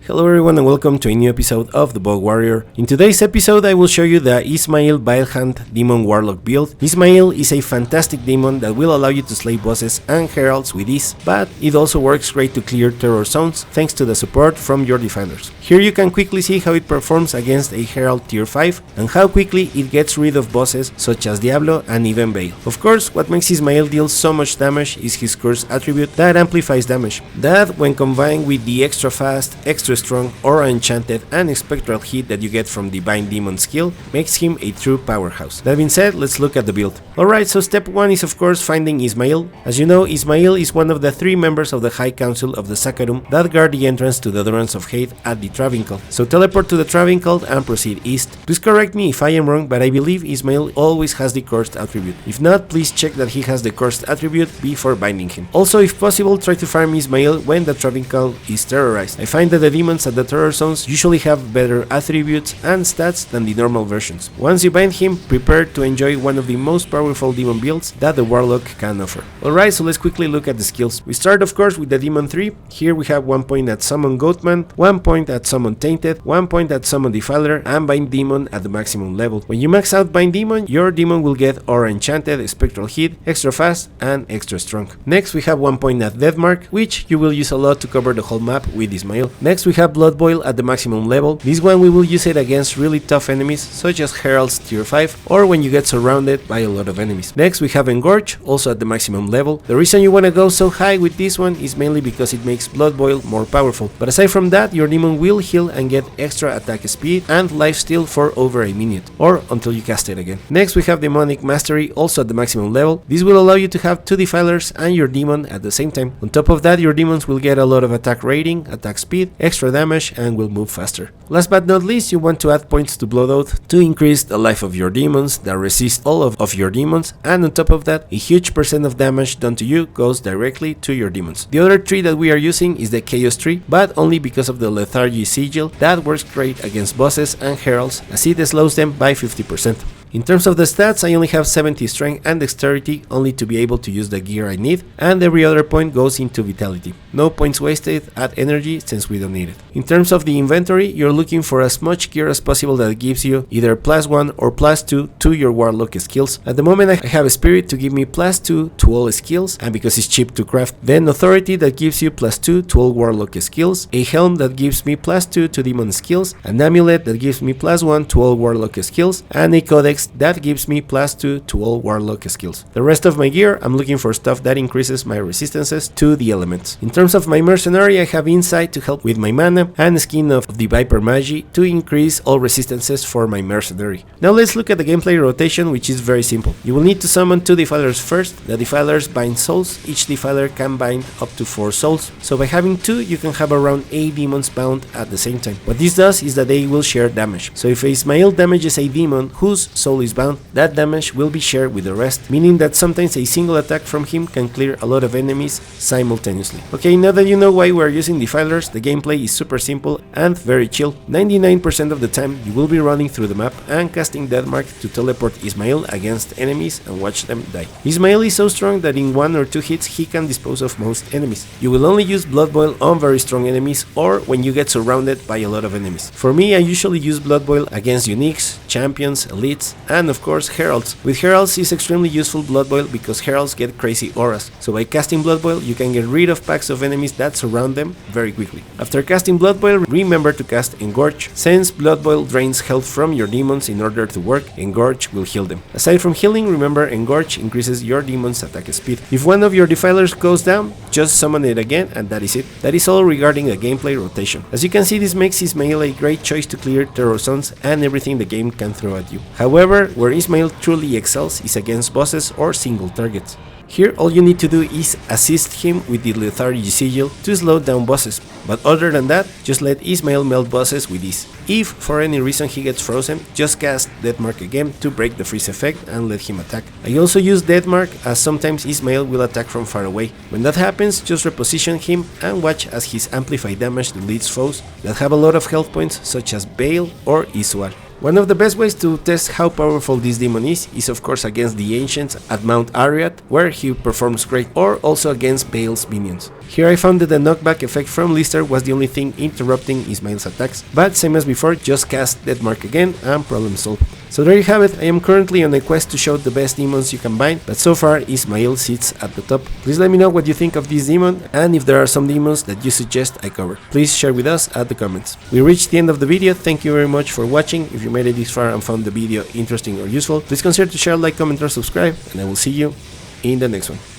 Hello everyone and welcome to a new episode of the Bug Warrior. In today's episode I will show you the Ismail Vilehand Demon Warlock build. Ismail is a fantastic demon that will allow you to slay bosses and heralds with ease, but it also works great to clear terror zones thanks to the support from your defilers. Here you can quickly see how it performs against a Herald Tier 5 and how quickly it gets rid of bosses such as Diablo and even Baal. Of course, what makes Ismail deal so much damage is his curse attribute that amplifies damage. That, when combined with the extra fast, extra strong, aura enchanted and spectral hit that you get from Divine Demon skill, makes him a true powerhouse. That being said, let's look at the build. Alright, so step 1 is of course finding Ismail. As you know, Ismail is one of the 3 members of the High Council of the Sakarum that guard the entrance to the Durance of Hate at the Travincal. So teleport to the Travincal and proceed east. Please correct me if I am wrong, but I believe Ismail always has the cursed attribute. If not, please check that he has the cursed attribute before binding him. Also, if possible, try to farm Ismail when the Travincal is terrorized. I find that the demons at the terror zones usually have better attributes and stats than the normal versions. Once you bind him, prepare to enjoy one of the most powerful demon builds that the Warlock can offer. Alright, so let's quickly look at the skills. We start of course with the Demon 3. Here we have 1 point at Summon Goatman, 1 point at Summon Tainted, 1 point at Summon Defiler, and Bind Demon at the maximum level. When you max out Bind Demon, your demon will get Aura Enchanted, Spectral Hit, Extra Fast, and Extra Strong. Next we have 1 point at Deathmark, which you will use a lot to cover the whole map with Ismail. Next we have Blood Boil at the maximum level. This one we will use it against really tough enemies such as Heralds Tier 5 or when you get surrounded by a lot of enemies. Next we have Engorge, also at the maximum level. The reason you want to go so high with this one is mainly because it makes Blood Boil more powerful, but aside from that your demon will heal and get extra attack speed and lifesteal for over a minute, or until you cast it again. Next we have Demonic Mastery, also at the maximum level. This will allow you to have 2 defilers and your demon at the same time. On top of that, your demons will get a lot of attack rating, attack speed, extra damage, and will move faster. Last but not least, you want to add points to Blood Oath to increase the life of your demons that resist all of your demons, and on top of that, a huge percent of damage done to you goes directly to your demons. The other tree that we are using is the Chaos tree, but only because of the Lethargy Sigil that works great against bosses and heralds as it slows them by 50%. In terms of the stats, I only have 70 strength and dexterity only to be able to use the gear I need, and every other point goes into vitality. No points wasted at energy since we don't need it. In terms of the inventory, you're looking for as much gear as possible that gives you either +1 or +2 to your Warlock skills. At the moment I have a Spirit to give me +2 to all skills, and because it's cheap to craft. Then Authority that gives you +2 to all Warlock skills, a Helm that gives me +2 to Demon skills, an Amulet that gives me +1 to all Warlock skills, and a Codex that gives me +2 to all Warlock skills. The rest of my gear, I'm looking for stuff that increases my resistances to the elements. In terms of my Mercenary, I have Insight to help with my mana, and Skin of the Viper Magi to increase all resistances for my Mercenary. Now let's look at the gameplay rotation, which is very simple. You will need to summon 2 defilers first. The defilers bind souls. Each defiler can bind up to 4 souls. So by having 2, you can have around 8 demons bound at the same time. What this does is that they will share damage. So if Ismail damages a demon whose soul is bound, that damage will be shared with the rest, meaning that sometimes a single attack from him can clear a lot of enemies simultaneously. Okay, now that you know why we're using defilers, the gameplay is super simple and very chill. 99% of the time you will be running through the map and casting Deathmark to teleport Ismail against enemies and watch them die. Ismail is so strong that in 1 or 2 hits he can dispose of most enemies. You will only use Blood Boil on very strong enemies or when you get surrounded by a lot of enemies. For me, I usually use Blood Boil against uniques, champions, elites, and of course heralds. With heralds is extremely useful Blood Boil because heralds get crazy auras, so by casting Blood Boil you can get rid of packs of enemies that surround them very quickly. After casting Blood Boil, remember to cast Engorge. Since Blood Boil drains health from your demons, in order to work, Engorge will heal them. Aside from healing, remember Engorge increases your demon's attack speed. If one of your defilers goes down, just summon it again and that is it. That is all regarding the gameplay rotation. As you can see, this makes Ismail a great choice to clear terror zones and everything the game can throw at you. However, where Ismail truly excels is against bosses or single targets. Here all you need to do is assist him with the Lethargy Sigil to slow down bosses, but other than that, just let Ismail melt bosses with ease. If for any reason he gets frozen, just cast Deathmark again to break the freeze effect and let him attack. I also use Deathmark as sometimes Ismail will attack from far away. When that happens, just reposition him and watch as his Amplify Damage deletes foes that have a lot of health points such as Baal or Isual. One of the best ways to test how powerful this demon is of course against the Ancients at Mount Arreat, where he performs great, or also against Baal's minions. Here I found that the knockback effect from Lister was the only thing interrupting Ismail's attacks, but same as before, just cast Death Mark again and problem solved. So there you have it. I am currently on a quest to show the best demons you can bind, but so far Ismail sits at the top. Please let me know what you think of this demon and if there are some demons that you suggest I cover. Please share with us at the comments. We reached the end of the video. Thank you very much for watching. If you made it this far and found the video interesting or useful, please consider to share, like, comment or subscribe, and I will see you in the next one.